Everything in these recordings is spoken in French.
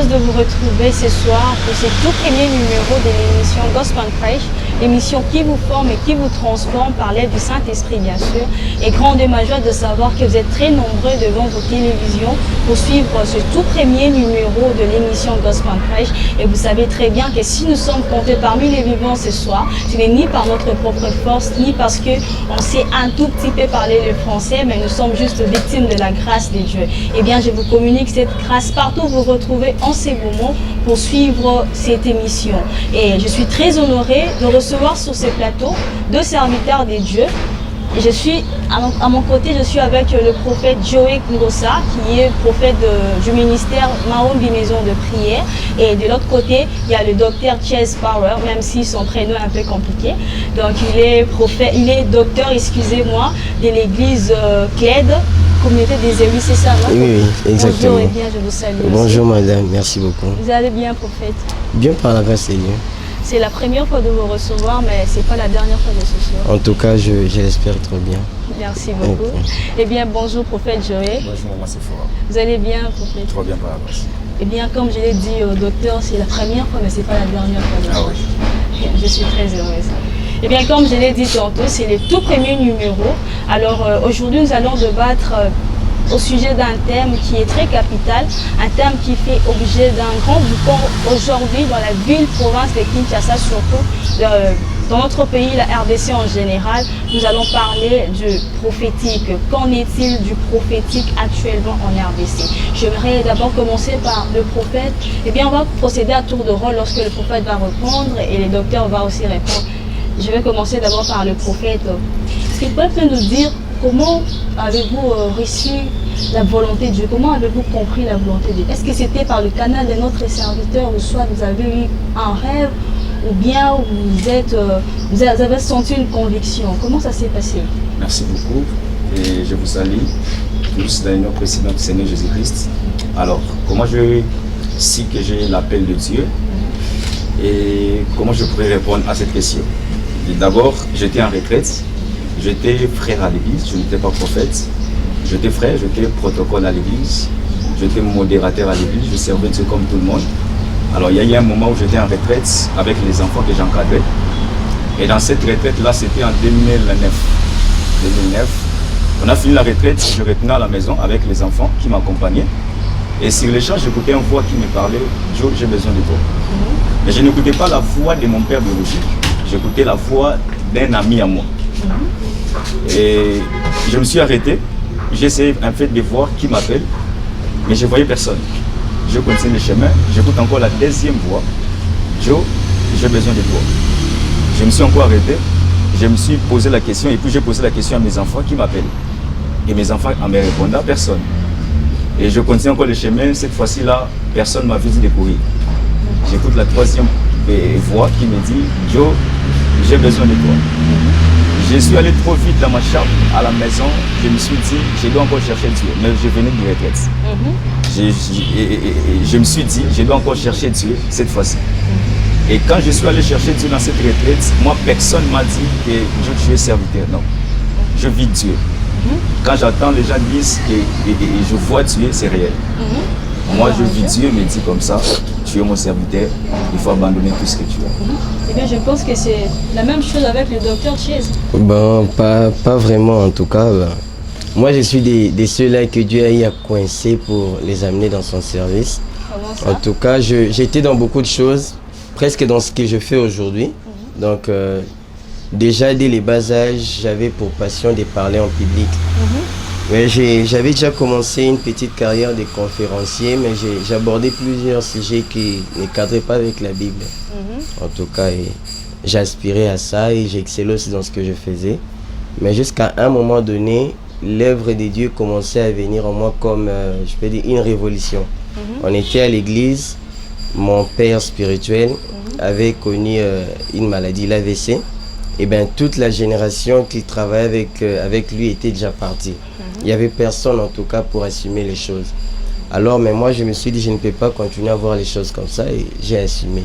heureuse de vous retrouver ce soir pour ce tout premier numéro de l'émission Gospel Fresh, l'émission qui vous forme et qui vous transforme par l'aide du Saint-Esprit bien sûr. Et grande est ma joie de savoir que vous êtes très nombreux devant vos télévisions pour suivre ce tout premier numéro de l'émission Gospel Fresh. Et vous savez très bien que si nous sommes comptés parmi les vivants ce soir, ce n'est ni par notre propre force, ni parce qu'on sait un tout petit peu parler le français, mais nous sommes juste victimes de la grâce de Dieu. Eh bien, je vous communique cette grâce partout où vous retrouvez en ces moments pour suivre cette émission. Et je suis très honorée de recevoir sur ce plateau deux serviteurs de Dieu. Et je suis, à mon côté, je suis avec le prophète Joey Ngosa, qui est prophète du ministère Mahombi Maison de Prière. Et de l'autre côté, il y a le docteur Chase Power, même si son prénom est un peu compliqué. Donc, il est docteur, excusez-moi, de l'église Clède, communauté des élus, c'est ça, non? Oui, exactement. Bonjour et bien, je vous salue. Bonjour madame, merci beaucoup. Vous allez bien, prophète? Bien par la grâce de Dieu. C'est la première fois de vous recevoir, mais ce n'est pas la dernière fois de ce soir. En tout cas, je l'espère trop bien. Merci beaucoup. Eh bien, bonjour, prophète Joey. Bonjour, moi c'est fort. Vous allez bien, prophète? Trop bien par la grâce. Eh bien, comme je l'ai dit au docteur, c'est la première fois, mais ce n'est pas la dernière fois. Ah oui. Je suis très heureuse. Eh bien, comme je l'ai dit tantôt, c'est le tout premier numéro. Alors, aujourd'hui, nous allons débattre au sujet d'un thème qui est très capital, un thème qui fait objet d'un grand boucan aujourd'hui dans la ville-province de Kinshasa, surtout dans notre pays, la RDC en général. Nous allons parler du prophétique. Qu'en est-il du prophétique actuellement en RDC? J'aimerais d'abord commencer par le prophète. Eh bien, on va procéder à tour de rôle lorsque le prophète va répondre et le docteur va aussi répondre. Je vais commencer d'abord par le prophète. Est-ce qu'il peut nous dire comment avez-vous reçu la volonté de Dieu? Comment avez-vous compris la volonté de Dieu? Est-ce que c'était par le canal de notre serviteur, ou soit vous avez eu un rêve, ou bien vous avez senti une conviction? Comment ça s'est passé? Merci beaucoup et je vous salue tous dans le nom précédent du Seigneur Jésus-Christ. Alors, comment je sais que j'ai l'appel de Dieu et comment je pourrais répondre à cette question? D'abord, j'étais en retraite, j'étais frère à l'église, je n'étais pas prophète. J'étais frère, j'étais protocole à l'église, j'étais modérateur à l'église, je servais Dieu comme tout le monde. Alors il y a eu un moment où j'étais en retraite avec les enfants que j'encadrais. Et dans cette retraite-là, c'était en 2009. On a fini la retraite, je retournais à la maison avec les enfants qui m'accompagnaient. Et sur les champs, j'écoutais une voix qui me parlait, Joe, j'ai besoin de toi. Mais je n'écoutais pas la voix de mon père biologique, j'écoutais la voix d'un ami à moi. Et je me suis arrêté. J'ai essayé en fait de voir qui m'appelle, mais je ne voyais personne. Je continue le chemin, j'écoute encore la deuxième voix. Joe, j'ai besoin de toi. Je me suis encore arrêté, je me suis posé la question et puis j'ai posé la question à mes enfants qui m'appellent. Et mes enfants en me répondaient à personne. Et je continue encore le chemin, cette fois-ci-là, personne ne m'a vu de courir. J'écoute la troisième voix qui me dit, Joe, j'ai besoin de toi. Je suis allé trop vite dans ma chambre, à la maison, je me suis dit, je dois encore chercher Dieu, mais je venais de retraite. Je me suis dit, je dois encore chercher Dieu cette fois-ci. Et quand je suis allé chercher Dieu dans cette retraite, moi, personne ne m'a dit que je suis serviteur, non. Je vis Dieu. Quand j'entends les gens disent que je vois Dieu, c'est réel. Moi, je vis Dieu, me dit comme ça, tu es mon serviteur, il faut abandonner tout ce que tu as. Eh bien, je pense que c'est la même chose avec le docteur Chase. Bon, pas vraiment en tout cas. Moi, je suis de ceux-là que Dieu a eu à coincer pour les amener dans son service. Comment ça? En tout cas, j'étais dans beaucoup de choses, presque dans ce que je fais aujourd'hui. Donc, déjà, dès les bas âges, j'avais pour passion de parler en public. Mais j'avais déjà commencé une petite carrière de conférencier, mais j'abordais plusieurs sujets qui ne cadraient pas avec la Bible. En tout cas, j'aspirais à ça et j'excellais aussi dans ce que je faisais. Mais jusqu'à un moment donné, l'œuvre de Dieu commençait à venir en moi comme, je peux dire, une révolution. On était à l'église, mon père spirituel avait connu une maladie, l'AVC. Et bien toute la génération qui travaillait avec lui était déjà partie. Il n'y avait personne en tout cas pour assumer les choses. Alors mais moi je me suis dit je ne peux pas continuer à voir les choses comme ça et j'ai assumé.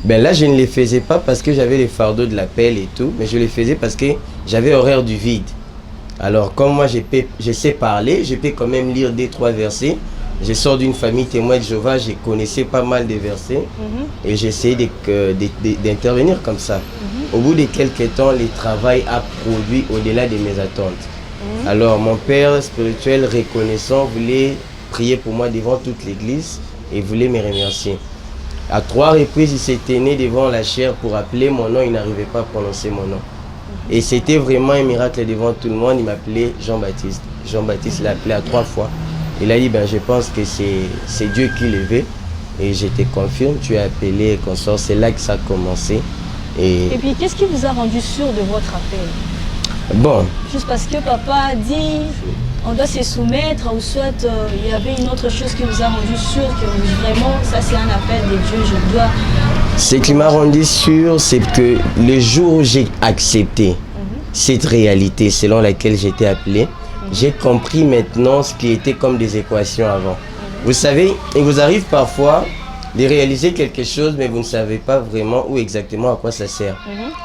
Ben là je ne les faisais pas parce que j'avais les fardeaux de l'appel et tout, mais je les faisais parce que j'avais horreur du vide. Alors comme moi je sais parler, je peux quand même lire 2-3 versets Je sors d'une famille témoin de Jéhovah, je connaissais pas mal de versets et j'essayais d'intervenir comme ça. Au bout de quelques temps, le travail a produit au-delà de mes attentes. Alors mon père spirituel reconnaissant voulait prier pour moi devant toute l'église et voulait me remercier. À 3 reprises, il s'est tenu devant la chaire pour appeler mon nom, il n'arrivait pas à prononcer mon nom. Et c'était vraiment un miracle devant tout le monde, il m'appelait Jean-Baptiste. Jean-Baptiste l'a appelé à 3 fois. Il a dit, je pense que c'est Dieu qui l'a vu. Et je te confirme, tu as appelé et consort. C'est là que ça a commencé. Et puis, qu'est-ce qui vous a rendu sûr de votre appel? Bon. Juste parce que papa a dit, on doit se soumettre, ou soit il y avait une autre chose qui vous a rendu sûr que vraiment, ça c'est un appel de Dieu, je dois... Ce qui m'a rendu sûr, c'est que le jour où j'ai accepté cette réalité selon laquelle j'étais appelé, j'ai compris maintenant ce qui était comme des équations avant. Vous savez, il vous arrive parfois de réaliser quelque chose, mais vous ne savez pas vraiment où exactement à quoi ça sert.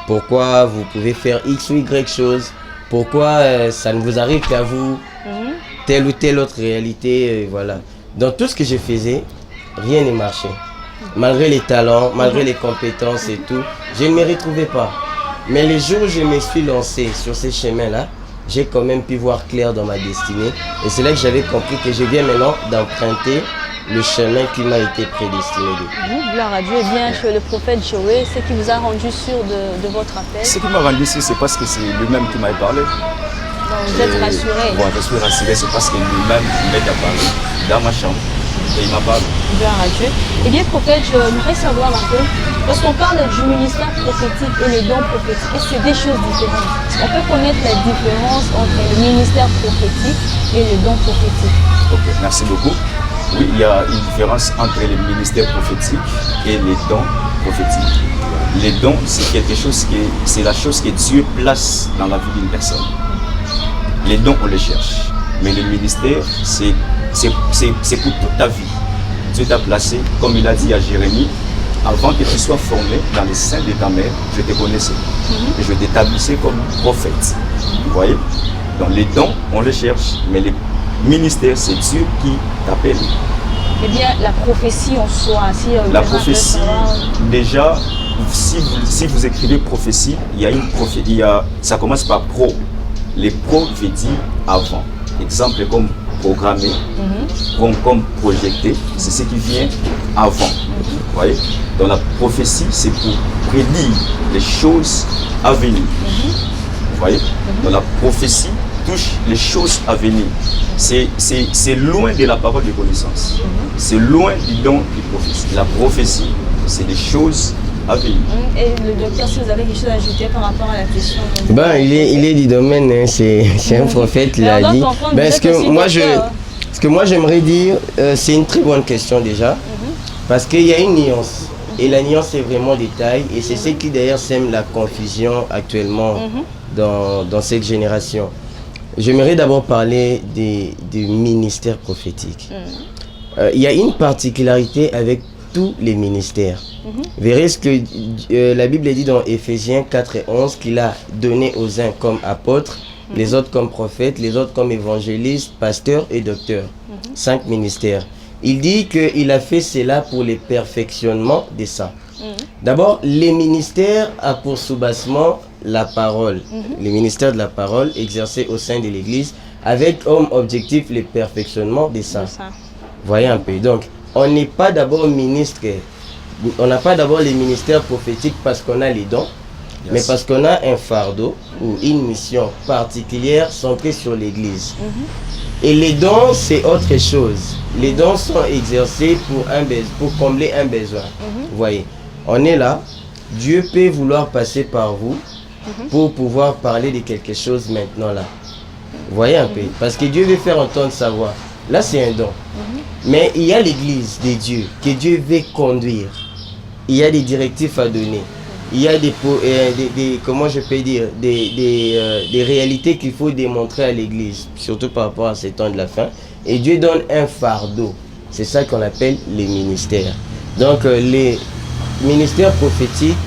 Pourquoi vous pouvez faire X ou Y chose, pourquoi ça ne vous arrive qu'à vous, telle ou telle autre réalité, voilà. Dans tout ce que je faisais, rien ne marchait. Malgré les talents, malgré les compétences et tout, je ne me retrouvais pas. Mais le jour où je me suis lancé sur ces chemins-là, j'ai quand même pu voir clair dans ma destinée. Et c'est là que j'avais compris que je viens maintenant d'emprunter le chemin qui m'a été prédestiné. Gloire à Dieu. Et bien, chez le prophète Joël, ce qui vous a rendu sûr de votre appel? Ce qui m'a rendu sûr, c'est parce que c'est lui-même qui m'a parlé. Donc, vous êtes rassuré? Bon, je suis rassuré, c'est parce que lui-même m'aide à parler dans ma chambre. Et il m'a parlé. Gloire à Dieu. Eh bien, prophète, je voudrais savoir un peu, lorsqu'on parle du ministère prophétique et les dons prophétiques, c'est des choses différentes. On peut connaître la différence entre le ministère prophétique et les dons prophétiques. Ok, merci beaucoup. Oui, il y a une différence entre les ministères prophétiques et les dons prophétiques. Les dons, c'est quelque chose c'est la chose que Dieu place dans la vie d'une personne. Les dons, on les cherche. Mais le ministère, c'est pour toute ta vie. Dieu t'a placé, comme il a dit à Jérémie, avant que tu sois formé dans les seins de ta mère, je te connaissais. Et je t'établissais comme prophète. Vous voyez? Donc les dons, on les cherche, mais les ministères, c'est Dieu qui t'appelle. Eh bien, la prophétie en soi, la prophétie, déjà, si vous écrivez prophétie, il y a une prophétie, ça commence par pro. Les pro veut dire avant. Exemple comme programmer, comme projeter, c'est ce qui vient avant. Vous voyez? Donc la prophétie, c'est pour prédire les choses à venir. Vous voyez? Donc la prophétie touche les choses à venir. C'est loin de la parole de connaissance. C'est loin du don de prophétie. La prophétie, c'est des choses à venir. Et le docteur, si vous avez quelque chose à ajouter par rapport à la question? Il est du domaine, hein, c'est un prophète, il a dit. Ce que moi j'aimerais dire, c'est une très bonne question déjà, parce qu'il y a une nuance. Et la nuance est vraiment détail, et c'est ce qui d'ailleurs sème la confusion actuellement dans cette génération. J'aimerais d'abord parler du ministère prophétique. Il y a une particularité avec tous les ministères. Vous verrez ce que la Bible dit dans Éphésiens 4 et 11, qu'il a donné aux uns comme apôtres, les autres comme prophètes, les autres comme évangélistes, pasteurs et docteurs. 5 ministères. Il dit qu'il a fait cela pour le perfectionnement des saints. D'abord, les ministères a pour soubassement la parole. Les ministères de la parole exercés au sein de l'Église avec comme objectif le perfectionnement des saints. Voyez un peu. Donc, on n'est pas d'abord ministre, on n'a pas d'abord les ministères prophétiques parce qu'on a les dons, mais parce qu'on a un fardeau ou une mission particulière centrée sur l'Église. Et les dons, c'est autre chose. Les dons sont exercés pour combler un besoin. Vous voyez, on est là, Dieu peut vouloir passer par vous pour pouvoir parler de quelque chose maintenant là. Vous voyez un peu, parce que Dieu veut faire entendre sa voix. Là, c'est un don. Mais il y a l'Église de Dieu que Dieu veut conduire. Il y a des directives à donner. Il y a comment je peux dire, des réalités qu'il faut démontrer à l'Église, surtout par rapport à ces temps de la fin. Et Dieu donne un fardeau. C'est ça qu'on appelle les ministères. Donc les ministères prophétiques,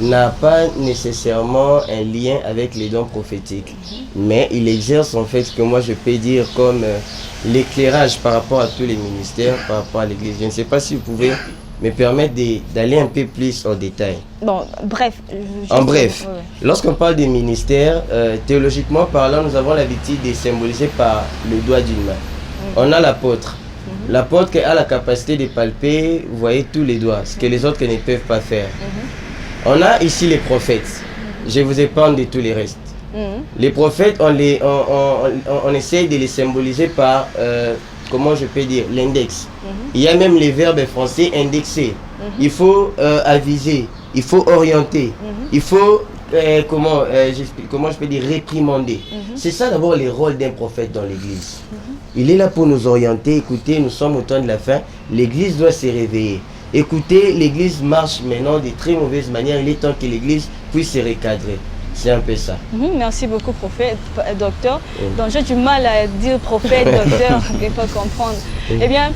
n'a pas nécessairement un lien avec les dons prophétiques. Mais il exerce en fait ce que moi je peux dire comme l'éclairage par rapport à tous les ministères, par rapport à l'église. Je ne sais pas si vous pouvez me permettre d'aller un peu plus en détail. Bon, bref. En bref, lorsqu'on parle des ministères, théologiquement parlant, nous avons l'habitude de symboliser par le doigt d'une main. On a l'apôtre. L'apôtre qui a la capacité de palper, vous voyez, tous les doigts, ce que les autres ne peuvent pas faire. On a ici les prophètes. Je vous épargne de tous les restes. Les prophètes, on essaye de les symboliser par, comment je peux dire, l'index. Il y a même les verbes français indexés. Il faut aviser, il faut orienter, il faut, comment je peux dire, réprimander. C'est ça d'abord les rôles d'un prophète dans l'église. Il est là pour nous orienter. Écoutez, nous sommes au temps de la fin. L'église doit se réveiller. Écoutez, l'église marche maintenant de très mauvaise manière. Il est temps que l'église puisse se recadrer. C'est un peu ça. Merci beaucoup, prophète, docteur. Donc j'ai du mal à dire prophète, docteur, je ne peux pas comprendre. Eh bien,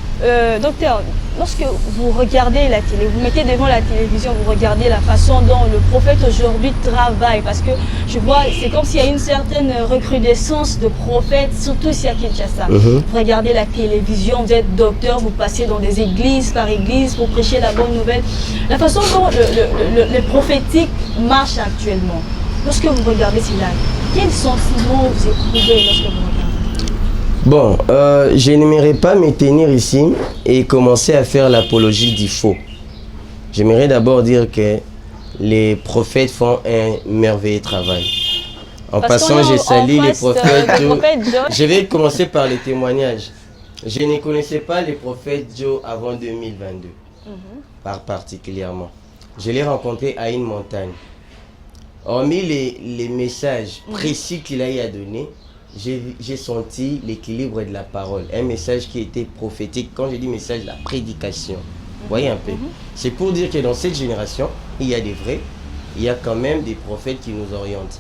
docteur, lorsque vous regardez la télé, vous mettez devant la télévision, vous regardez la façon dont le prophète aujourd'hui travaille, parce que je vois, c'est comme s'il y a une certaine recrudescence de prophètes, surtout ici à Kinshasa. Vous regardez la télévision, vous êtes docteur, vous passez dans des églises par église pour prêcher la bonne nouvelle. La façon dont le prophétique marche actuellement. Lorsque vous regardez cela, quel sentiment vous éprouvez lorsque vous regardez? Bon, je n'aimerais pas me tenir ici et commencer à faire l'apologie du faux. J'aimerais d'abord dire que les prophètes font un merveilleux travail. En passant, j'ai sali les prophètes Joe. Je vais commencer par les témoignages. Je ne connaissais pas les prophètes Joe avant 2022, particulièrement. Je l'ai rencontré à une montagne. Hormis les messages précis qu'il a eu à donner, j'ai senti l'équilibre de la parole. Un message qui était prophétique. Quand je dis message, la prédication. Vous voyez un peu. C'est pour dire que dans cette génération, il y a des vrais, il y a quand même des prophètes qui nous orientent.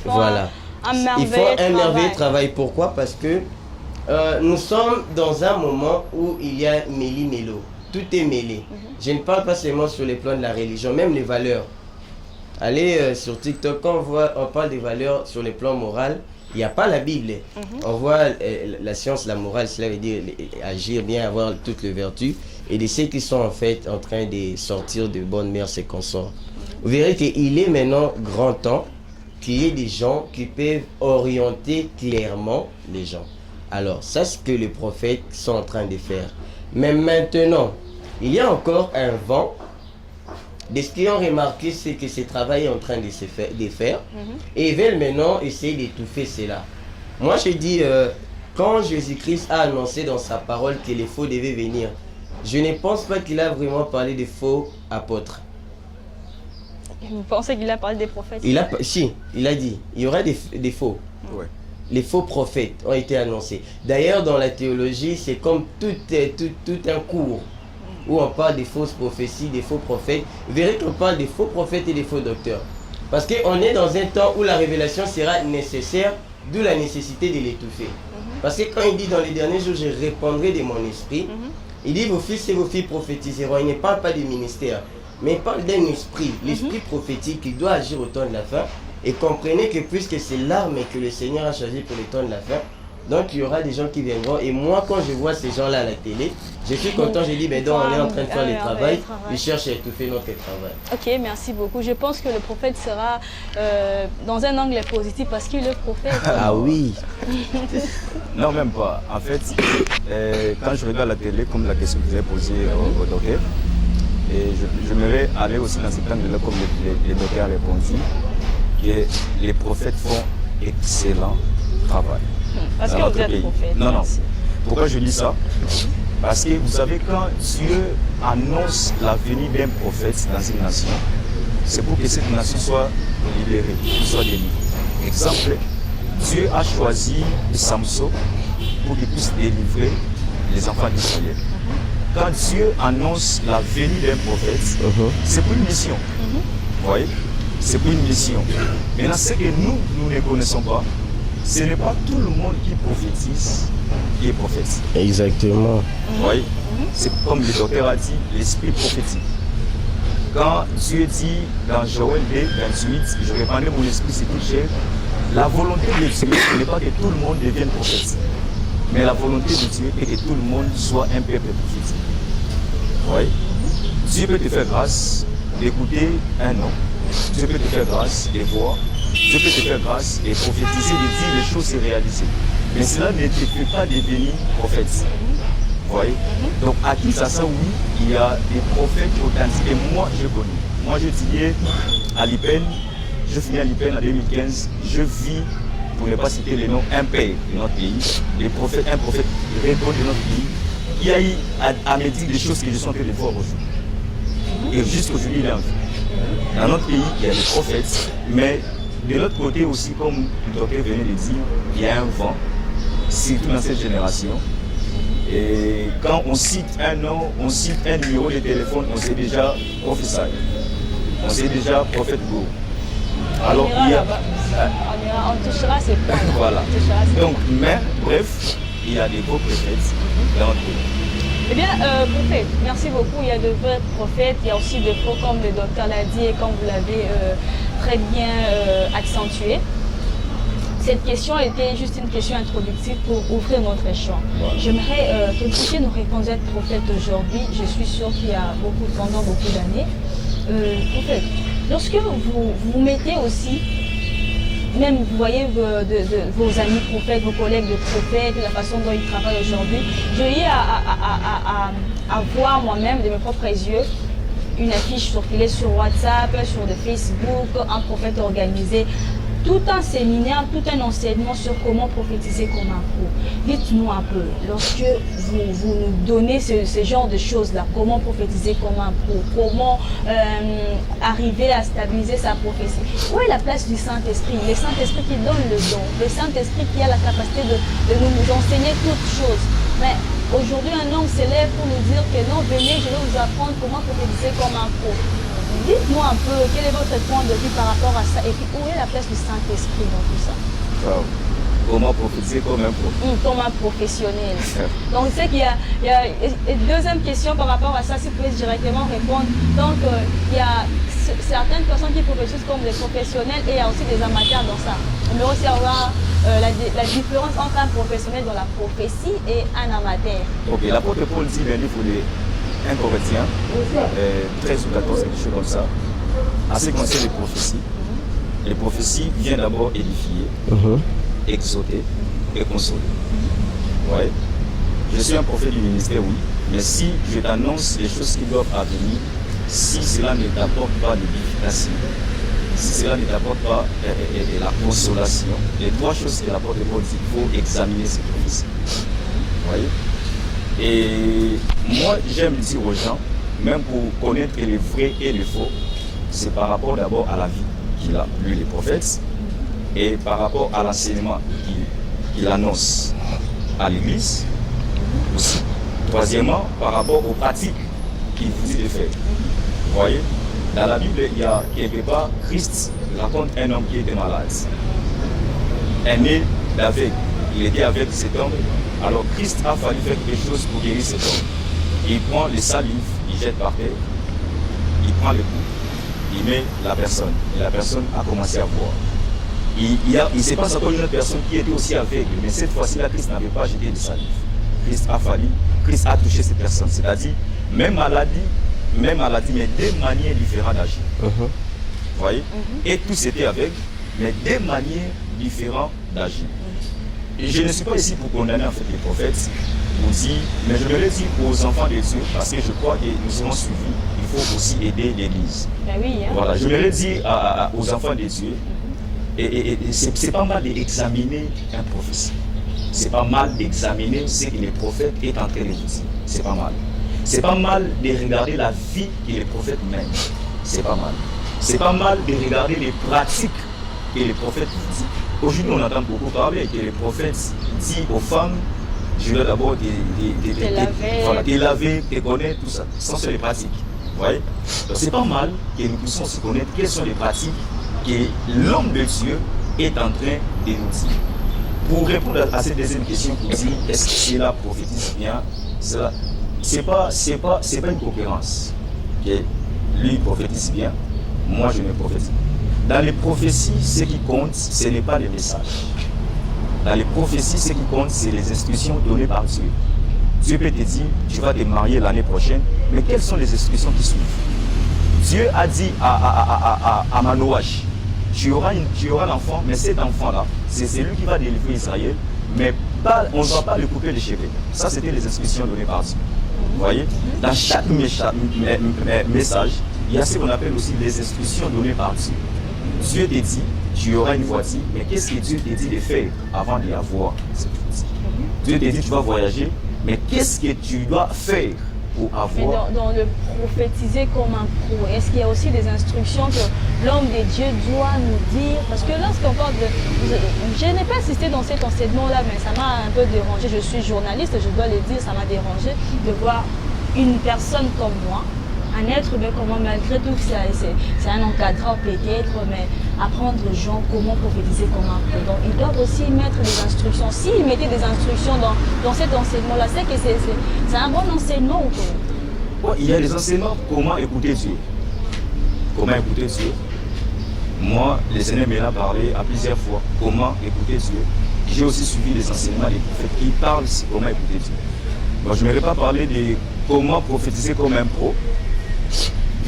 Voilà. Ils font un merveilleux travail. Pourquoi? Parce que nous sommes dans un moment où il y a méli-mélo. Tout est mêlé. Je ne parle pas seulement sur les plans de la religion, même les valeurs. Allez sur TikTok, quand on parle des valeurs sur les plans moral, il n'y a pas la Bible. On voit la science, la morale, cela veut dire agir bien, avoir toutes les vertus. Et de ceux qui sont en fait en train de sortir de bonnes mœurs et consorts. Vous verrez qu'il est maintenant grand temps qu'il y ait des gens qui peuvent orienter clairement les gens. Alors, ça c'est ce que les prophètes sont en train de faire. Mais maintenant, il y a encore un vent. De ce qu'ils ont remarqué, c'est que ce travail est en train de se faire, et ils veulent maintenant essayer d'étouffer cela. Moi, je dis, quand Jésus-Christ a annoncé dans sa parole que les faux devaient venir, je ne pense pas qu'il a vraiment parlé des faux apôtres. Vous pensez qu'il a parlé des prophètes? Si, il a dit, il y aura des faux. Ouais. Les faux prophètes ont été annoncés. D'ailleurs, dans la théologie, c'est comme tout un cours où on parle des fausses prophéties, des faux prophètes. Vous verrez qu'on parle des faux prophètes et des faux docteurs. Parce qu'on est dans un temps où la révélation sera nécessaire, d'où la nécessité de l'étouffer. Parce que quand il dit dans les derniers jours, je répandrai de mon esprit, il dit vos fils et vos filles prophétiseront. Il ne parle pas du ministère, mais il parle d'un esprit, l'esprit prophétique qui doit agir au temps de la fin. Et comprenez que puisque c'est l'arme que le Seigneur a choisi pour le temps de la fin, donc il y aura des gens qui viendront. Et moi, quand je vois ces gens-là à la télé, je suis content, je dis, mais donc on est en train de faire le travail, ils cherchent à étouffer notre travail. Ok, merci beaucoup. Je pense que le prophète sera dans un angle positif parce qu'il est prophète. Ah oui. Non, même pas. En fait, quand je regarde la télé, comme la question que vous avez posée au docteur, et j'aimerais aller aussi dans cet angle-là, comme le docteur a répondu, que les prophètes font excellent travail. Parce que vous êtes prophète. Non, non. Pourquoi je dis ça? Parce que vous savez, quand Dieu annonce la venue d'un prophète dans une nation, c'est pour que cette nation soit libérée, soit délivrée. Exemple, Dieu a choisi Samson pour qu'il puisse délivrer les enfants d'Israël. Quand Dieu annonce la venue d'un prophète, c'est pour une mission. Vous voyez? C'est pour une mission. Maintenant, ce que nous ne connaissons pas, ce n'est pas tout le monde qui prophétise, qui est prophète. Exactement. Vous voyez? C'est comme le docteur a dit, l'esprit prophétique. Quand Dieu dit dans Joël 2, 28, je répandrai mon esprit sur toute chair, la volonté de Dieu n'est pas que tout le monde devienne prophète. Mais la volonté de Dieu est que tout le monde soit un peuple prophétique. Oui. Dieu peut te faire grâce d'écouter un homme. Dieu peut te faire grâce de voir. Dieu peut te faire grâce et prophétiser, de dire les choses et réaliser. Mais cela ne te fait pas devenir prophète. Vous voyez? Donc à Kinshasa, oui, il y a des prophètes authentiques. Et moi, je connais. Moi, je étudiais à l'IPEN. Je finis à l'IPEN en 2015. Je vis, pour ne pas citer les noms, un père de notre pays, un prophète répondu de notre pays, qui a eu à me dire des choses que je suis en train de voir aujourd'hui. Et jusqu'aujourd'hui, il est en vie. Dans notre pays, il y a des prophètes, mais de l'autre côté aussi, comme le docteur venait de dire, il y a un vent, surtout dans cette génération. Et quand on cite un nom, on cite un numéro de téléphone, on sait déjà professeur. On sait déjà prophète Go. Alors il y a... on touchera ces points. Voilà. Donc, mais bref, il y a des beaux prophètes dans notre pays. Eh bien, prophète, merci beaucoup. Il y a de vrais prophètes, il y a aussi de faux, comme le docteur l'a dit et comme vous l'avez très bien accentué. Cette question était juste une question introductive pour ouvrir notre champ. Voilà. J'aimerais que vous puissiez nous répondre, vous êtes prophète aujourd'hui. Je suis sûre qu'il y a pendant beaucoup d'années. Prophète, lorsque vous mettez aussi, même vous voyez vos amis prophètes, vos collègues de prophètes, la façon dont ils travaillent aujourd'hui, j'ai eu à voir moi-même de mes propres yeux une affiche circulée sur WhatsApp, sur le Facebook, un prophète organisé, tout un séminaire, tout un enseignement sur comment prophétiser comme un pro. Dites-nous un peu, lorsque vous nous donnez ce genre de choses-là, comment prophétiser comme un pro, comment arriver à stabiliser sa prophétie. Où est la place du Saint-Esprit? Le Saint-Esprit qui donne le don, le Saint-Esprit qui a la capacité de nous enseigner toutes choses. Mais aujourd'hui, un homme s'élève pour nous dire que non, venez, je vais vous apprendre comment prophétiser comme un pro. Dites-moi un peu, quel est votre point de vue par rapport à ça et puis où est la place du Saint-Esprit dans tout ça? Wow. Comment prophétiser comme un pro? Comme un professionnel. Donc, c'est qu'il y a une deuxième question par rapport à ça, si vous pouvez directement répondre. Donc, il y a certaines personnes qui prophétisent comme des professionnels et il y a aussi des amateurs dans ça. Mais aussi avoir la différence entre un professionnel dans la prophétie et un amateur. Ok, l'apôtre Paul dit dans le livre de 1 Corinthiens, 13 ou 14, quelque chose comme ça. En ce qui concerne les prophéties viennent d'abord édifier, exhorter et consoler. Ouais. Je suis un prophète du ministère, oui, mais si je t'annonce les choses qui doivent advenir, si cela ne t'apporte pas l'édification, si cela ne t'apporte pas la consolation, les trois choses que l'apôtre Paul dit, il faut examiner ces prophéties. Vous voyez? Et moi, j'aime dire aux gens, même pour connaître les vrais et les faux, c'est par rapport d'abord à la vie qu'il a, lui, les prophètes, et par rapport à l'enseignement qu'il annonce à l'église aussi. Troisièmement, par rapport aux pratiques qu'il vous dit de faire. Vous voyez, dans la Bible, il y a quelque part, Christ raconte un homme qui était malade. Un né d'aveugle. Il était avec cet homme. Alors Christ a fallu faire quelque chose pour guérir cet homme. Il prend les salives, il jette par terre, il prend le coup, il met la personne. Et la personne a commencé à voir. Il se passe encore une autre personne qui était aussi aveugle, mais cette fois-ci là, Christ n'avait pas jeté de salive. Christ a touché cette personne. C'est-à-dire, même maladie, mais deux manières différentes d'agir. Vous voyez? Et tous étaient aveugles, mais deux manières différentes d'agir. Et je ne suis pas ici pour condamner en fait les prophètes, pour dire, mais je me le dis aux enfants de Dieu, parce que je crois que nous serons suivis, il faut aussi aider l'Église. Ben oui, hein? Voilà, je me le dis aux enfants de Dieu, et c'est pas mal d'examiner un prophète. C'est pas mal d'examiner ce que les prophètes est en train de dire. C'est pas mal. C'est pas mal de regarder la vie que les prophètes mènent. C'est pas mal. C'est pas mal de regarder les pratiques que les prophètes disent. Aujourd'hui, on entend beaucoup parler que les prophètes disent aux femmes, je dois d'abord te laver, te connaître, tout ça. Ce sont les pratiques. Vous voyez? Donc c'est pas mal que nous puissions se connaître quelles sont les pratiques que l'homme de Dieu est en train de nous dire. Pour répondre à cette deuxième question, pour dire est-ce que c'est là prophétise bien, c'est pas une concurrence. Okay? lui il prophétise bien, moi je ne prophétise pas. Dans les prophéties, ce qui compte, ce n'est pas les messages. Dans les prophéties, ce qui compte, c'est les instructions données par Dieu. Dieu peut te dire, tu vas te marier l'année prochaine, mais quelles sont les instructions qui suivent? Dieu a dit à Manoach, tu auras l'enfant, mais cet enfant-là, c'est celui qui va délivrer Israël, mais pas, on ne doit pas le couper les cheveux. Ça, c'était les instructions données par Dieu. Vous voyez? Dans chaque message, il y a ce qu'on appelle aussi les instructions données par Dieu. Dieu te dit, tu auras une voiture, mais qu'est-ce que Dieu te dit de faire avant d'y avoir cette voiture? Dieu te dit, tu vas voyager, mais qu'est-ce que tu dois faire pour avoir? Mais dans le prophétiser comme un pro, est-ce qu'il y a aussi des instructions que l'homme de Dieu doit nous dire? Parce que lorsqu'on parle de... Je n'ai pas assisté dans cet enseignement-là, mais ça m'a un peu dérangé. Je suis journaliste, je dois le dire, ça m'a dérangé de voir une personne comme moi, un être humain comme moi, malgré tout, c'est un encadrant peut-être, mais apprendre aux gens comment prophétiser comme un pro. Donc, ils doivent aussi mettre des instructions. S'ils mettaient des instructions dans cet enseignement-là, c'est que c'est un bon enseignement ou quoi? Il y a des enseignements, comment écouter Dieu. Comment écouter Dieu. Moi, le Seigneur m'a parlé à plusieurs fois comment écouter Dieu. J'ai aussi suivi les enseignements des prophètes qui parlent de comment écouter Dieu. Bon, je ne vais pas parler de comment prophétiser comme un pro.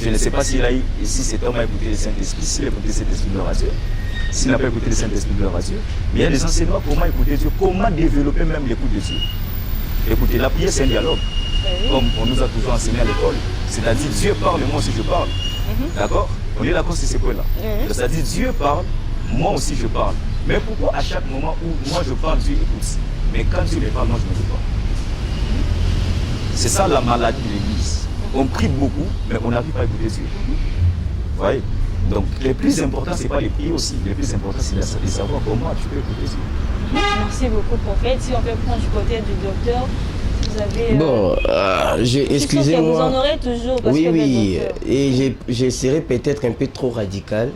Je ne sais pas si cet homme a écouté le Saint-Esprit, s'il a écouté le Saint-Esprit de radio, s'il n'a pas écouté le Saint-Esprit de radio. Mais il y a des enseignements comment écouter Dieu, comment développer même l'écoute de Dieu. Écoutez, la prière c'est un dialogue, comme on nous a toujours enseigné à l'école. C'est-à-dire Dieu parle et moi aussi je parle. D'accord? On est d'accord sur ces points-là. C'est-à-dire Dieu parle, moi aussi je parle. Mais pourquoi à chaque moment où moi je parle, Dieu écoute? Mais quand Dieu me parle, moi je ne me dis pas. C'est ça la maladie de l'Église. On prie beaucoup, mais on n'arrive pas à écouter Dieu. Vous voyez? Donc, le plus important, ce n'est pas les prier aussi. Le plus important, c'est de savoir comment tu peux écouter Dieu. Merci beaucoup, prophète. Si on peut prendre du côté du docteur, vous avez... Bon, excusez-moi. Vous en aurez toujours. Parce oui, que oui. docteur... Et je serai peut-être un peu trop radical.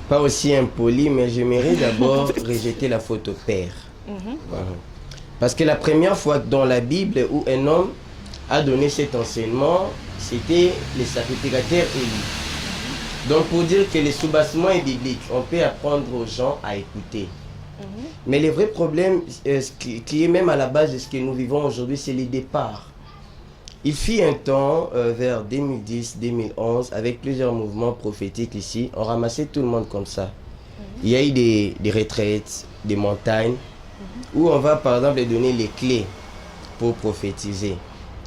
Pas aussi impoli, mais j'aimerais d'abord rejeter la faute au père. Voilà. Parce que la première fois dans la Bible où un homme a donné cet enseignement, c'était les sacrificateurs élus. Donc pour dire que le soubassement est biblique, on peut apprendre aux gens à écouter. Mais le vrai problème qui est même à la base de ce que nous vivons aujourd'hui, c'est les départs. Il fut un temps, vers 2010-2011, avec plusieurs mouvements prophétiques ici, on ramassait tout le monde comme ça. Il y a eu des retraites, des montagnes, où on va par exemple donner les clés pour prophétiser.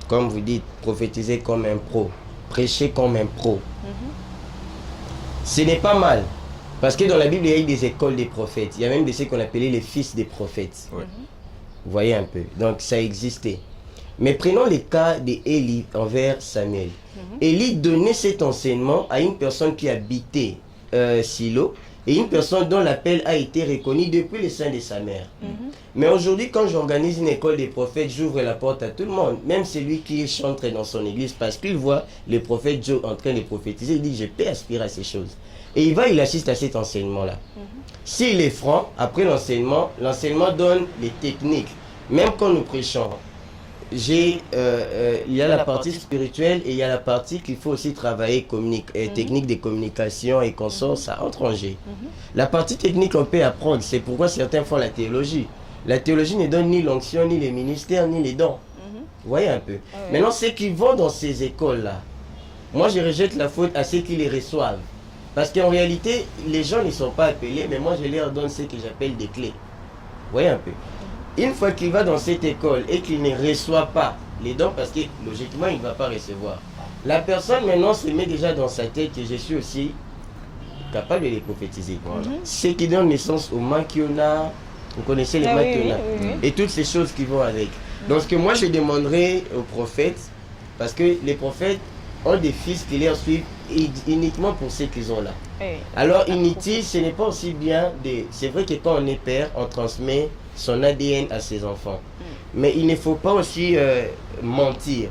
Comme vous dites, prophétiser comme un pro, prêcher comme un pro. Ce n'est pas mal. Parce que dans la Bible, il y a eu des écoles des prophètes. Il y a même de ceux qu'on appelait les fils des prophètes. Vous voyez un peu. Donc ça existait. Mais prenons le cas d'Élie envers Samuel. Élie donnait cet enseignement à une personne qui habitait Silo et une personne dont l'appel a été reconnu depuis le sein de sa mère. Mais aujourd'hui, quand j'organise une école des prophètes, j'ouvre la porte à tout le monde, même celui qui chante dans son église, parce qu'il voit le prophète Joe en train de prophétiser, il dit je peux aspirer à ces choses. Et il assiste à cet enseignement-là. S'il est franc, après l'enseignement donne les techniques. Même quand nous prêchons, il y a la partie spirituelle et il y a la partie qu'il faut aussi travailler, technique de communication et consorts, ça entre en jeu. La partie technique, on peut apprendre, c'est pourquoi certains font la théologie. La théologie ne donne ni l'onction, ni les ministères, ni les dons. Vous voyez un peu. Maintenant, ceux qui vont dans ces écoles-là, moi je rejette la faute à ceux qui les reçoivent. Parce qu'en réalité, les gens ne sont pas appelés, mais moi je leur donne ce que j'appelle des clés. Vous voyez un peu. Une fois qu'il va dans cette école et qu'il ne reçoit pas les dons, parce que logiquement il ne va pas recevoir, la personne maintenant se met déjà dans sa tête que je suis aussi capable de les prophétiser. Ce qui donne naissance aux maquiona, vous connaissez les maquiona, et toutes ces choses qui vont avec. Donc ce que moi je demanderais aux prophètes, parce que les prophètes ont des fils qui leur suivent uniquement pour ce qu'ils ont là. Alors inutile, ce n'est pas aussi bien de... C'est vrai que quand on est père, on transmet son ADN à ses enfants. Mais il ne faut pas aussi mentir,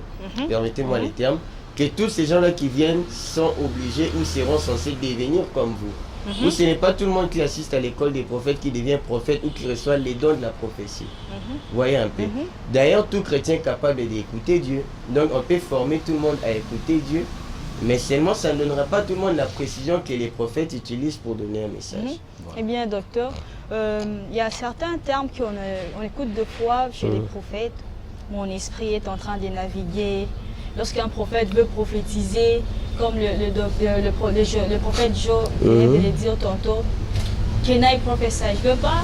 permettez-moi les termes, que tous ces gens-là qui viennent sont obligés ou seront censés devenir comme vous. Ou ce n'est pas tout le monde qui assiste à l'école des prophètes qui devient prophète ou qui reçoit les dons de la prophétie. Vous voyez un peu. D'ailleurs, tout chrétien est capable d'écouter Dieu. Donc on peut former tout le monde à écouter Dieu. Mais seulement, ça ne donnera pas à tout le monde la précision que les prophètes utilisent pour donner un message. Voilà. Eh bien, docteur, il y a certains termes qu'on écoute deux fois chez les prophètes. Mon esprit est en train de naviguer. Lorsqu'un prophète veut prophétiser, comme le prophète Joe vient de le dire tantôt, can I prophesy? Je ne veux pas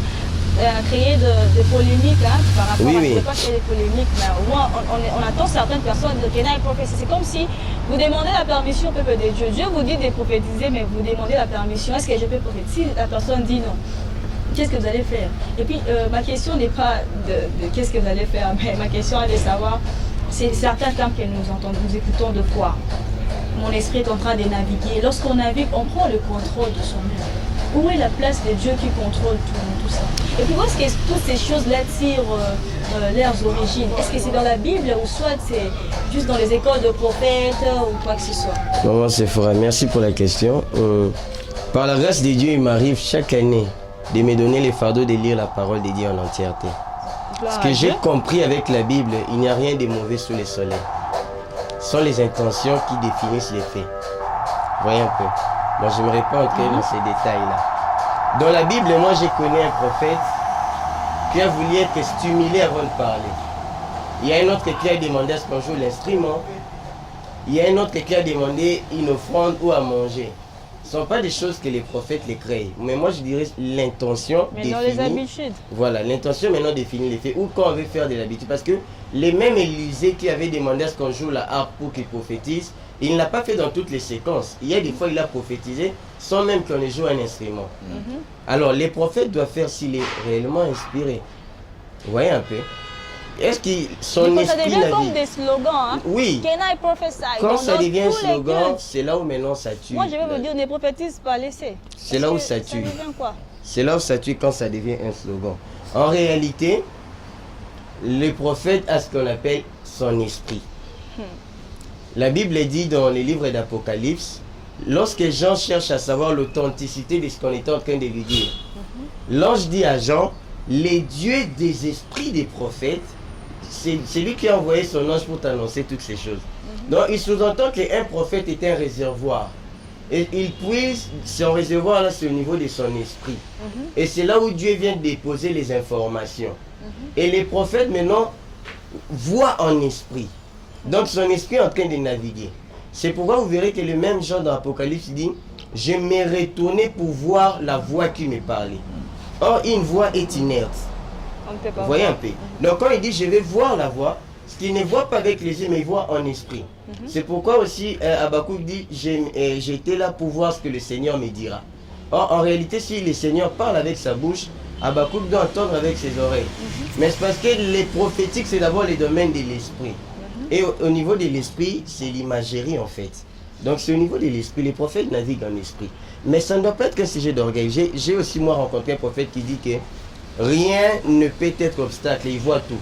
créer de polémiques par rapport à ça. Je ne veux pas créer de polémiques, mais au moins on attend certaines personnes de can I prophesy. C'est comme si vous demandez la permission au peuple de Dieu. Dieu vous dit de prophétiser, mais vous demandez la permission. Est-ce que je peux prophétiser? Si la personne dit non, qu'est-ce que vous allez faire? Et puis ma question n'est pas de qu'est-ce que vous allez faire, mais ma question est de savoir, c'est certains termes que nous écoutons de fois. Mon esprit est en train de naviguer. Lorsqu'on navigue, on prend le contrôle de son œuvre. Où est la place de Dieu qui contrôle tout ça? Et puis où est-ce que toutes ces choses-là tirent leurs origines? Est-ce que c'est dans la Bible ou soit c'est juste dans les écoles de prophètes ou quoi que ce soit? Maman Sephora, merci pour la question. Par la grâce de Dieu, il m'arrive chaque année de me donner le fardeau de lire la parole de Dieu en entièreté. Ce que j'ai compris avec la Bible, il n'y a rien de mauvais sous le soleil. Ce sont les intentions qui définissent les faits. Voyez un peu. Moi, je n'aimerais pas entrer dans ces détails-là. Dans la Bible, moi, j'ai connu un prophète qui a voulu être stimulé avant de parler. Il y a un autre qui a demandé à ce qu'on joue l'instrument. Il y a un autre qui a demandé une offrande ou à manger. Ce ne sont pas des choses que les prophètes les créent. Mais moi, je dirais l'intention définit. Mais dans les habitudes. Voilà, l'intention maintenant définit les faits. Ou quand on veut faire de l'habitude. Parce que les mêmes Élisée qui avaient demandé à ce qu'on joue la harpe pour qu'il prophétise, il ne l'a pas fait dans toutes les séquences. Il y a des fois, il a prophétisé sans même qu'on ait joué un instrument. Alors, les prophètes doivent faire s'il est réellement inspiré. Vous voyez un peu? Est-ce que son esprit ça devient comme des slogans, hein? Oui. Can I prophesy? Quand ça devient un slogan, c'est là où maintenant ça tue. Moi, je vais vous dire, ne prophétise pas, laissez. C'est là où ça tue. Ça devient quoi? C'est là où ça tue quand ça devient un slogan. En réalité, le prophète a ce qu'on appelle son esprit. La Bible dit dans les livres d'Apocalypse, lorsque Jean cherche à savoir l'authenticité de ce qu'on était en train de lui dire, l'ange dit à Jean, les dieux des esprits des prophètes, c'est lui qui a envoyé son ange pour t'annoncer toutes ces choses. Donc il sous-entend qu'un prophète est un réservoir. Et il puise, son réservoir là, c'est au niveau de son esprit. Et c'est là où Dieu vient déposer les informations. Et les prophètes maintenant voient en esprit. Donc son esprit est en train de naviguer. C'est pourquoi vous verrez que le même Jean dans l'Apocalypse dit, je m'ai retourné pour voir la voix qui me parlait. Or une voix est inerte. Vous voyez un peu. Donc quand il dit je vais voir la voix, ce qu'il ne voit pas avec les yeux, mais il voit en esprit. C'est pourquoi aussi Habakkuk dit j'étais là pour voir ce que le Seigneur me dira. Or en réalité, si le Seigneur parle avec sa bouche, Habakkuk doit entendre avec ses oreilles. Mais c'est parce que les prophétiques, c'est d'abord les domaines de l'esprit. Et au niveau de l'esprit, c'est l'imagerie en fait. Donc c'est au niveau de l'esprit, les prophètes naviguent en esprit. Mais ça ne doit pas être qu'un sujet d'orgueil. J'ai aussi moi rencontré un prophète qui dit que rien ne peut être obstacle, il voit tout.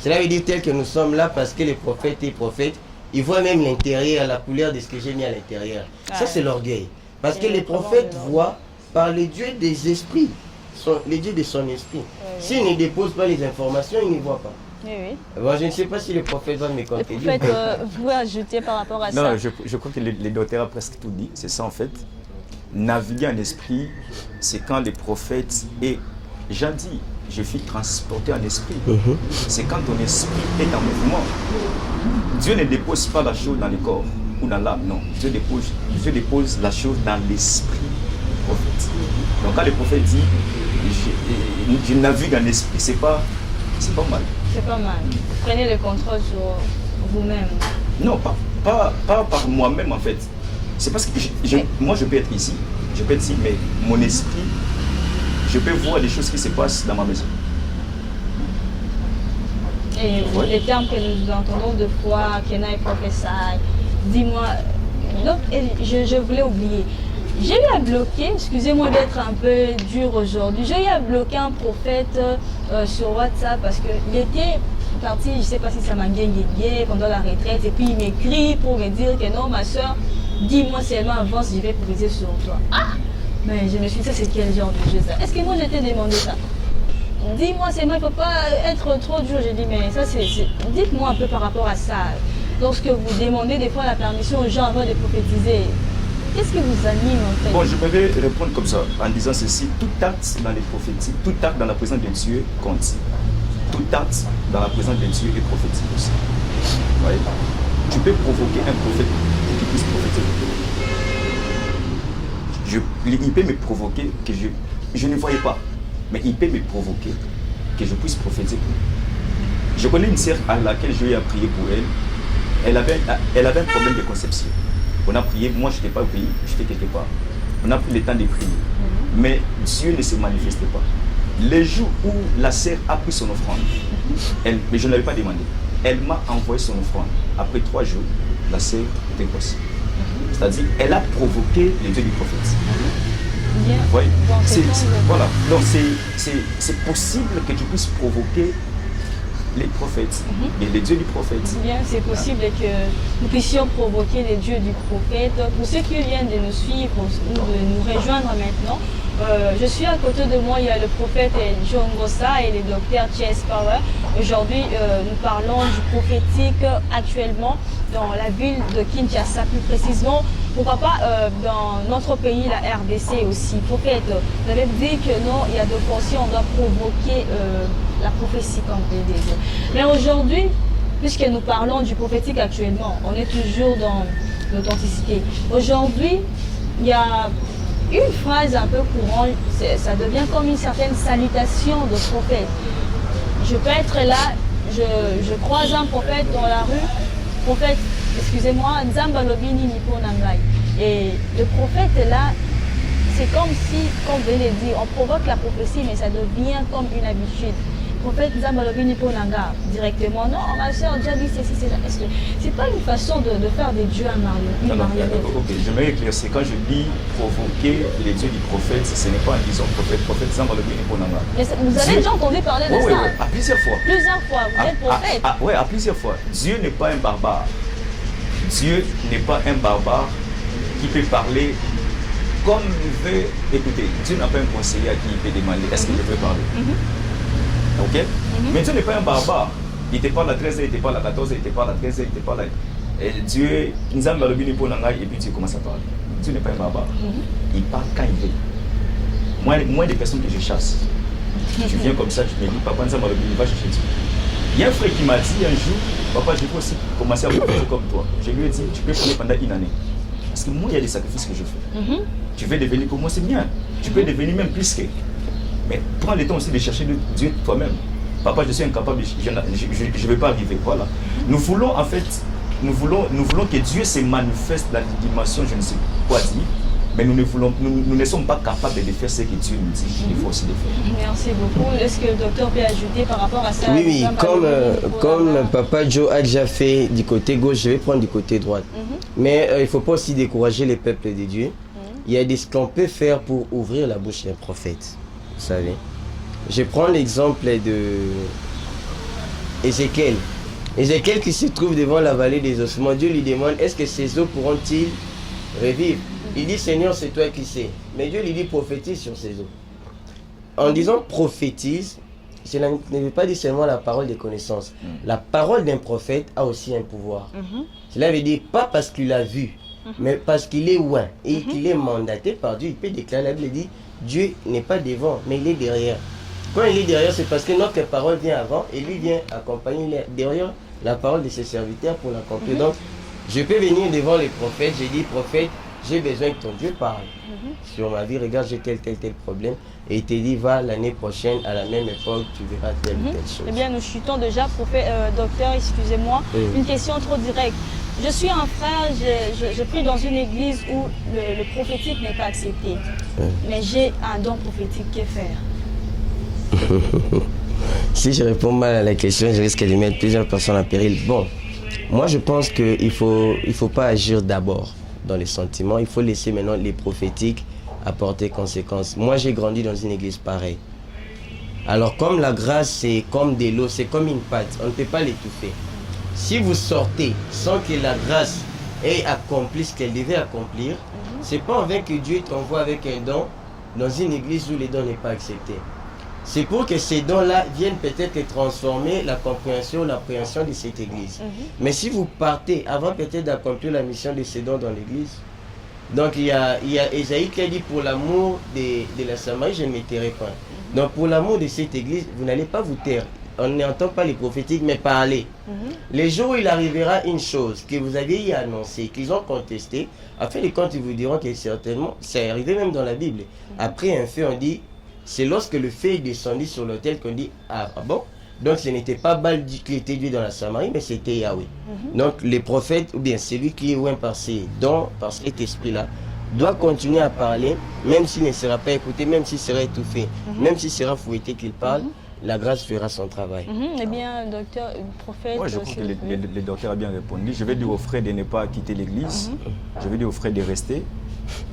Cela veut dire tel que nous sommes là parce que les prophètes et prophètes, ils voient même l'intérieur, la couleur de ce que j'ai mis à l'intérieur. Ça c'est l'orgueil. Parce que les prophètes voient par les dieux des esprits, les dieux de son esprit. S'ils ne déposent pas les informations, ils ne voient pas. Bon, je ne sais pas si le prophète va me contredire. Le prophète, vous pouvez ajouter par rapport à ça? Non, je crois que les docteurs ont presque tout dit. C'est ça en fait. Naviguer en esprit, c'est quand les prophètes et Jean dit, je suis transporté en esprit. C'est quand ton esprit est en mouvement. Dieu ne dépose pas la chose dans le corps ou dans l'âme, non. Dieu dépose la chose dans l'esprit du prophète. Donc quand le prophète dit, je navigue en esprit, c'est pas mal. C'est pas mal. Prenez le contrôle sur vous-même. Non, pas par moi-même en fait. C'est parce que moi je peux être ici, mais mon esprit, je peux voir des choses qui se passent dans ma maison. Et les termes que nous entendons de foi, can I prophesy, dis-moi, donc je voulais oublier. J'ai eu à bloquer, excusez-moi d'être un peu dur aujourd'hui, j'ai eu à bloquer un prophète sur WhatsApp parce qu'il était parti, je ne sais pas si ça m'a guégué pendant la retraite, et puis il m'écrit pour me dire que non ma soeur, dis-moi seulement avance, je vais priser sur toi. Ah! Mais je me suis dit, ça c'est quel genre de jeu ça? Est-ce que moi je t'ai demandé ça? Dis-moi seulement, il ne faut pas être trop dur. J'ai dit, mais ça c'est... Dites-moi un peu par rapport à ça. lorsque vous demandez des fois la permission aux gens avant de prophétiser? Qu'est-ce qui vous anime en fait? Bon, je vais répondre comme ça, en disant ceci. Tout acte dans les prophéties, tout acte dans la présence de Dieu compte. Tout acte dans la présence de Dieu est prophétique aussi. Vous voyez? Tu peux provoquer un prophète pour qu'il puisse prophétiser. Il peut me provoquer que je ne voyais pas, mais il peut me provoquer que je puisse prophétiser pour lui. Je connais une sœur à laquelle je lui ai prié pour elle. Elle avait un problème de conception. On a prié, moi je n'étais pas au pays, j'étais quelque part. On a pris le temps de prier. Mais Dieu ne se manifestait pas. Le jour où la sœur a pris son offrande, mais je ne l'avais pas demandé, elle m'a envoyé son offrande. Après 3 jours, la sœur était possible. C'est-à-dire, elle a provoqué les dieux du prophète. Bien. Vous voyez? Voilà. Donc c'est possible que tu puisses provoquer les prophètes, les dieux du prophète. Bien, c'est possible que nous puissions provoquer les dieux du prophète. Pour ceux qui viennent de nous suivre ou de nous rejoindre maintenant, je suis à côté de moi, il y a le prophète John Gossa et le docteur Chess Power. Aujourd'hui, nous parlons du prophétique actuellement dans la ville de Kinshasa, plus précisément. Pourquoi pas dans notre pays, la RDC aussi. Prophète, vous avez dit que non, il y a deux fois on doit provoquer la prophétie, comme vous le dites. Mais aujourd'hui, puisque nous parlons du prophétique actuellement, on est toujours dans l'authenticité. Aujourd'hui, il y a une phrase un peu courante, ça devient comme une certaine salutation de prophète. Je peux être là, je croise un prophète dans la rue, prophète, excusez-moi, Nzamba Lobini Nipo Nangai. Et le prophète est là, c'est comme si, comme vous venez de dire, on provoque la prophétie, mais ça devient comme une habitude. Prophète Nzamba Lobini Nipo Nanga, directement, non, ma soeur, déjà dit ceci, c'est là. Est-ce que c'est pas une façon de faire des dieux à marionnette? Ok, je vais éclaircir. Quand je dis provoquer les dieux du prophète, ce n'est pas en disant prophète Nzamba Lobini Nipo Nanga. Mais vous avez déjà entendu parler de ça? Oui, à plusieurs fois. Plusieurs fois, vous êtes prophète. Oui, à plusieurs fois. Dieu n'est pas un barbare. Dieu n'est pas un barbare qui peut parler comme il veut. Écoutez, Dieu n'a pas un conseiller à qui il peut demander est-ce que je peux parler. Ok? Mais Dieu n'est pas un barbare. Il te parle à 13h, il te parle à 14h, il te parle à 13h, il te parle à... Et Dieu, et puis Dieu commence à parler. Dieu n'est pas un barbare. Il parle quand il veut. Moins des personnes que je chasse. Tu viens comme ça, tu me dis, papa, Nzamba Lobini, va chercher Dieu. Il y a un frère qui m'a dit un jour, papa, je veux aussi commencer à faire comme toi. Je lui ai dit, tu peux prier pendant une année. Parce que moi, il y a des sacrifices que je fais. Tu veux devenir comme moi, c'est bien. Tu peux devenir même plus que. Mais prends le temps aussi de chercher Dieu toi-même. Papa, je suis incapable, je ne vais pas arriver. Voilà. Nous voulons en fait, nous voulons que Dieu se manifeste dans les dimensions, je ne sais quoi dire. Mais nous ne sommes pas capables de faire ce que Dieu nous dit. Il faut aussi le faire. Merci beaucoup. Est-ce que le docteur peut ajouter par rapport à ça? Oui, comme Papa Joe a déjà fait du côté gauche, je vais prendre du côté droit. Mais il ne faut pas aussi décourager les peuples de Dieu. Il y a des ce qu'on peut faire pour ouvrir la bouche d'un prophète. Vous savez. Je prends l'exemple de Ézéchiel. Ézéchiel qui se trouve devant la vallée des ossements. Dieu lui demande, est-ce que ces eaux pourront-ils revivre? Il dit, Seigneur, c'est toi qui sais. Mais Dieu lui dit, prophétise sur ces eaux. En disant prophétise, cela ne veut pas dire seulement la parole des connaissances. La parole d'un prophète a aussi un pouvoir. Cela veut dire, pas parce qu'il a vu, mais parce qu'il est loin et qu'il est mandaté par Dieu. Il peut déclarer, la Bible dit, Dieu n'est pas devant, mais il est derrière. Quand il est derrière, c'est parce que notre parole vient avant et lui vient accompagner derrière la parole de ses serviteurs pour l'accomplir. Donc, je peux venir devant les prophètes, j'ai dit, prophète, j'ai besoin que ton Dieu parle sur ma vie, regarde, j'ai tel problème. Et il te dit, va l'année prochaine, à la même époque, tu verras telle ou telle chose. Eh bien, nous chutons déjà, docteur, excusez-moi, une question trop directe. Je suis un frère, je prie dans une église où le prophétique n'est pas accepté. Mais j'ai un don prophétique, que faire? Si je réponds mal à la question, je risque de mettre plusieurs personnes en péril. Bon, moi je pense qu'il ne faut pas agir d'abord dans les sentiments. Il faut laisser maintenant les prophétiques apporter conséquences. Moi j'ai grandi dans une église pareille. Alors comme la grâce c'est comme de l'eau, c'est comme une pâte, on ne peut pas l'étouffer. Si vous sortez sans que la grâce ait accompli ce qu'elle devait accomplir, c'est pas en vain que Dieu t'envoie avec un don dans une église où les dons n'est pas accepté. c'est pour que ces dons-là viennent peut-être transformer la compréhension, l'appréhension de cette église. Mais si vous partez avant peut-être d'accomplir la mission de ces dons dans l'église, donc il y a Ésaïe qui a dit pour l'amour de la Samarie, je ne me tairai pas. Donc pour l'amour de cette église, vous n'allez pas vous taire. On n'entend pas les prophétiques, mais parler. Les jours où il arrivera une chose que vous aviez annoncée, qu'ils ont contesté, à fin de compte, ils vous diront que certainement, c'est arrivé même dans la Bible. Après un feu, on dit, c'est lorsque le feu est descendu sur l'autel qu'on dit, ah bon? Donc ce n'était pas Baal qui était Dieu dans la Samarie, mais c'était Yahweh. Donc les prophètes, ou bien celui qui est loin par ces dons, par cet esprit-là, doit continuer à parler, même s'il ne sera pas écouté, même s'il sera étouffé, même s'il sera fouetté qu'il parle, la grâce fera son travail. Eh bien, docteur, prophète... Oui, je crois que le docteur a bien répondu. Je vais dire aux frères de ne pas quitter l'église. Je vais dire aux frères de rester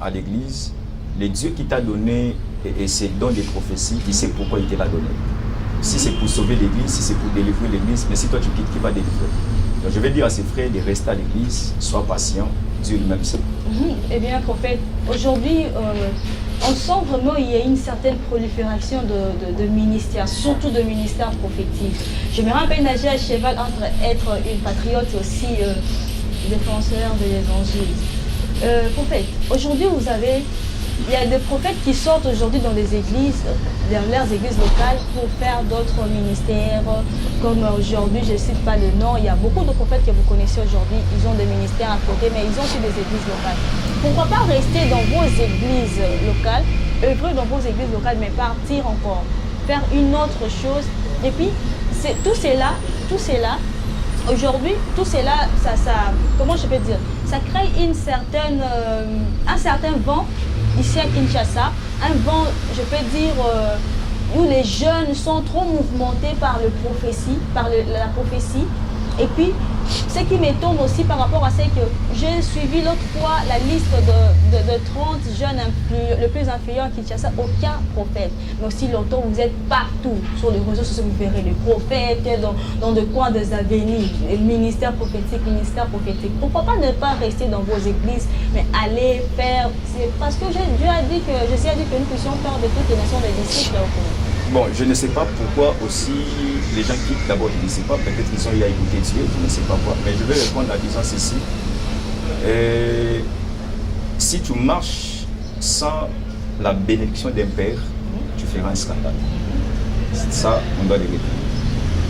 à l'église. Le Dieu qui t'a donné et ses dons de prophétie, il sait pourquoi il te l'a donné. Si c'est pour sauver l'église, si c'est pour délivrer l'église, mais si toi tu quittes, qui va délivrer? Donc je vais dire à ses frères de rester à l'église, sois patient, Dieu lui-même sait. Eh bien, prophète, aujourd'hui, on sent vraiment qu'il y a une certaine prolifération de ministères, surtout de ministères prophétiques. Je me rappelle nager à cheval entre être une patriote et aussi défenseur de l'évangile. Prophète, aujourd'hui, il y a des prophètes qui sortent aujourd'hui dans les églises, dans leurs églises locales pour faire d'autres ministères. Comme aujourd'hui, je ne cite pas le nom, il y a beaucoup de prophètes que vous connaissez aujourd'hui, ils ont des ministères à côté, mais ils ont aussi des églises locales. Pourquoi pas rester dans vos églises locales, œuvrer dans vos églises locales, mais partir encore, faire une autre chose. Et puis, tout cela, aujourd'hui, tout cela, comment je peux dire, ça crée un certain vent ici à Kinshasa, un vent, je peux dire, où les jeunes sont trop mouvementés par la prophétie. Et puis, ce qui m'étonne aussi par rapport à ce que j'ai suivi l'autre fois, la liste de 30 jeunes les plus influents à Kinshasa, aucun prophète. Mais aussi longtemps, vous êtes partout sur les réseaux sociaux, vous verrez les prophètes dans le coin des avenues, les ministères prophétiques. Pourquoi pas ne pas rester dans vos églises, mais aller faire... Parce que Dieu a dit que nous puissions faire de toutes les nations des disciples. Bon, je ne sais pas pourquoi aussi les gens quittent d'abord, je ne sais pas, peut-être qu'ils ont eu à écouter Dieu, je ne sais pas quoi, mais je vais répondre en disant ceci. Si tu marches sans la bénédiction d'un père, tu feras un scandale. Ça, on doit le retenir.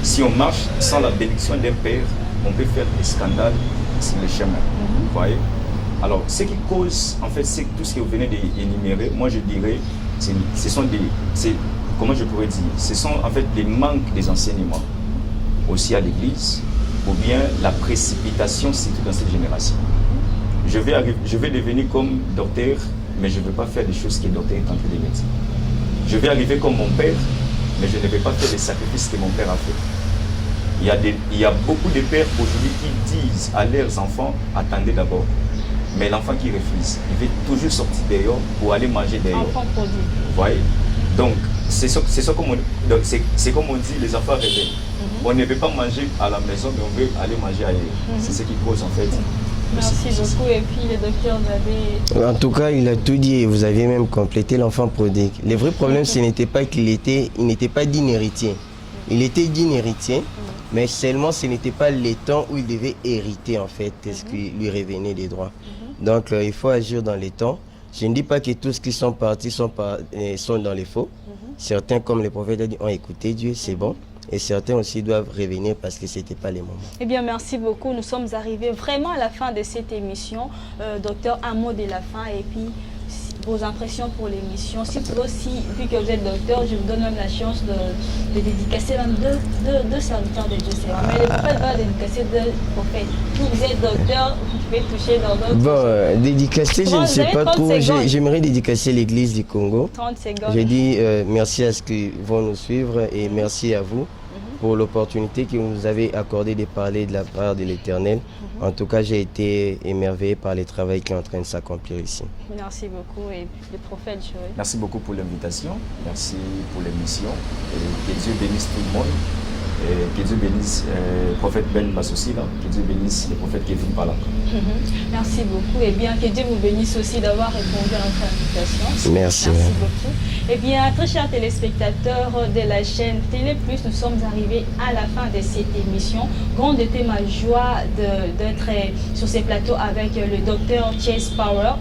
Si on marche sans la bénédiction d'un père, on peut faire des scandales sur le chemin. Vous voyez? Alors, ce qui cause, en fait, c'est tout ce que vous venez d'énumérer, moi je dirais, ce sont des... Comment je pourrais dire? Ce sont en fait des manques des enseignements aussi à l'église, ou bien la précipitation, surtout dans cette génération. Je vais devenir comme docteur, mais je ne vais pas faire des choses que le docteur est en train de me dire. Je vais arriver comme mon père, mais je ne vais pas faire les sacrifices que mon père a fait. Il y a beaucoup de pères aujourd'hui qui disent à leurs enfants, attendez d'abord. Mais l'enfant qui refuse, il veut toujours sortir dehors pour aller manger dehors. Enfant produit. Vous voyez? Donc, c'est comme on dit, les enfants rebelles. On ne veut pas manger à la maison, mais on veut aller manger ailleurs. C'est ce qui cause en fait. Merci beaucoup. Et puis le docteur, vous avez... En tout cas, il a tout dit et vous aviez même complété l'enfant prodigue. Le vrai problème, ce n'était pas qu'il n'était pas digne héritier. Il était digne héritier, mais seulement ce n'était pas les temps où il devait hériter en fait, ce qui lui revenait des droits. Donc, il faut agir dans les temps. Je ne dis pas que tous ceux qui sont partis sont dans les faux. Certains, comme le prophète a dit, ont écouté Dieu, c'est bon. Et certains aussi doivent revenir parce que ce n'était pas les moments. Eh bien, merci beaucoup. Nous sommes arrivés vraiment à la fin de cette émission. Docteur, un mot de la fin et puis vos impressions pour l'émission. Si vous aussi, vu que vous êtes docteur, je vous donne même la chance de dédicacer même deux serviteurs de Dieu. Mais le prophète va dédicacer deux prophètes. Vous êtes docteur, vous pouvez toucher dans d'autres. Bon, dédicacer, je ne sais pas trop. J'aimerais dédicacer l'église du Congo. 30 secondes. Je dis merci à ceux qui vont nous suivre et merci à vous pour l'opportunité que vous nous avez accordée de parler de la part de l'Éternel. En tout cas, j'ai été émerveillé par le travail qui est en train de s'accomplir ici. Merci beaucoup. Et le prophète, Joël. Merci beaucoup pour l'invitation. Merci pour l'émission. Que Dieu bénisse tout le monde. Et que Dieu bénisse le prophète Ben Bassoussi, que Dieu bénisse le prophète Kevin Pala. Merci beaucoup. Et bien que Dieu vous bénisse aussi d'avoir répondu à notre invitation. Merci Beaucoup. Eh bien, très chers téléspectateurs de la chaîne Télé Plus, nous sommes arrivés à la fin de cette émission. Grande était ma joie d'être sur ces plateaux avec le docteur Chase Power.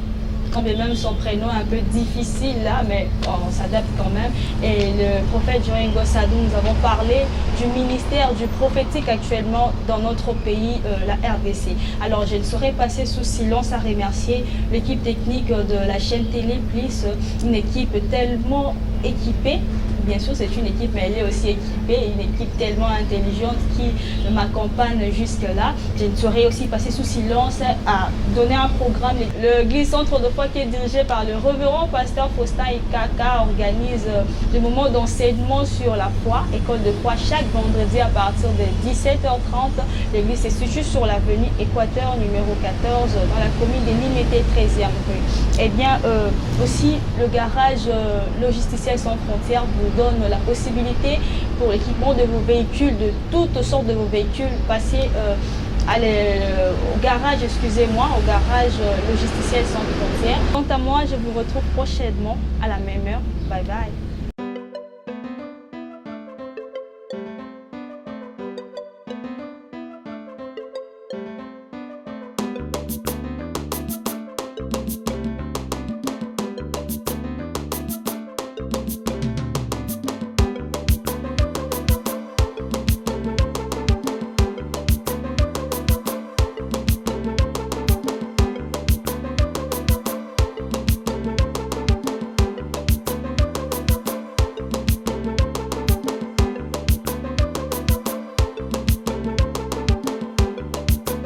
Quand même son prénom est un peu difficile là, mais on s'adapte quand même. Et le prophète Joringo Sadou, nous avons parlé du ministère du prophétique actuellement dans notre pays, la RDC. Alors je ne saurais passer sous silence à remercier l'équipe technique de la chaîne Télé Plus, une équipe tellement équipée. Bien sûr, c'est une équipe, mais elle est aussi équipée, une équipe tellement intelligente qui m'accompagne jusque-là. Je ne saurais aussi passer sous silence à donner un programme. Le Glisse Centre de foi qui est dirigé par le révérend pasteur Faustin Ikaka organise des moments d'enseignement sur la foi, école de foi, chaque vendredi à partir de 17h30. L'église se situe sur l'avenue Équateur numéro 14 dans la commune de Limité 13e rue. Eh bien, aussi le garage Logisticiel sans frontières vous donne la possibilité pour l'équipement de vos véhicules, de toutes sortes de vos véhicules, passer au garage, excusez-moi, au garage Logisticiel sans frontières. Quant à moi, je vous retrouve prochainement à la même heure. Bye bye.